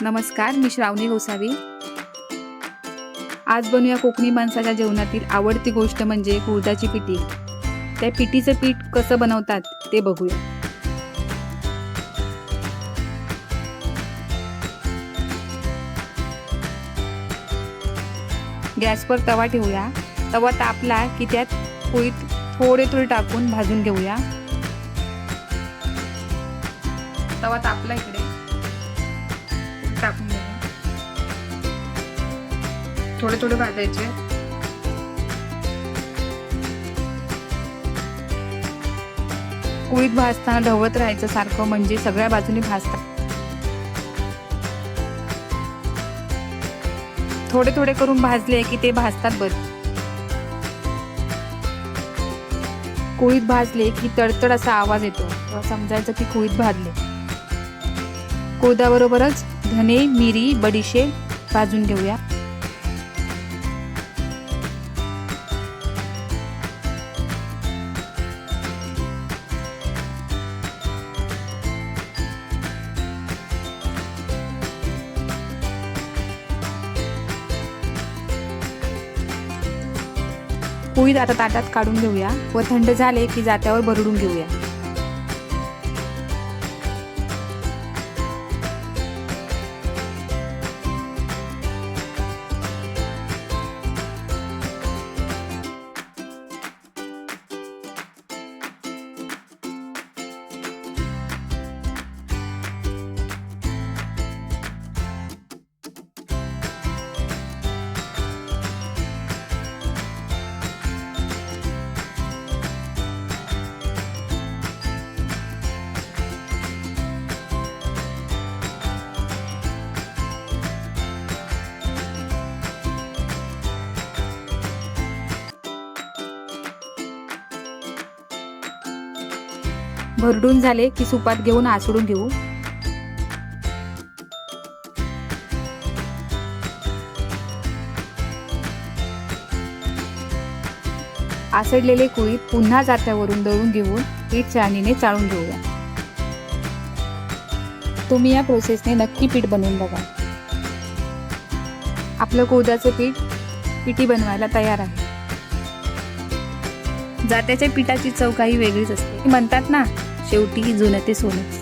नमस्कार, मी श्रावणी गोसावी। आज बनवूया कोकणी माणसाच्या जेवणातील आवडती गोष्ट म्हणजे उडदाची पिठी। त्या पिठीचं पीठ कसं बनवतात ते बघूया। गॅसवर तवा ठेवूया। तवा तापला की त्यात पोळीत थोडे टाकून भाजून घेऊया। तवा तापला इकडे टाकून घेऊया। थोडे भाजायचे। पोळीत भाजताना ढवळत राहायचं सारखं, म्हणजे सगळ्या बाजूने भाजतात। थोडे करून भाजले की ते भाजतात बरं। पोळीत भाजले की तडतड असा आवाज येतो, तेव्हा समजायचं की पोळीत भाजले। कोळद्याबरोबरच धने, मिरी, बडीशेप भाजून घेऊया। पोळी आता ताटात काढून घेऊया व थंड झाले की जात्यावर भरडून घेऊया। भरडून झाले की सुपात घेऊन आसडून घेऊ। आसडलेले कुळीत पुन्हा जात्यावरून दळून घेऊन पीठ चाळणीने चाळून घेऊया। तुम्ही या प्रोसेसने नक्की पीठ बनवून बघा। आपलं कोळद्याचं पीठ पिठी बनवायला तयार आहे। जात्याच्या पिठाची चव काही वेगळीच असते। म्हणतात ना, शेवटी जुनं ते सोनं।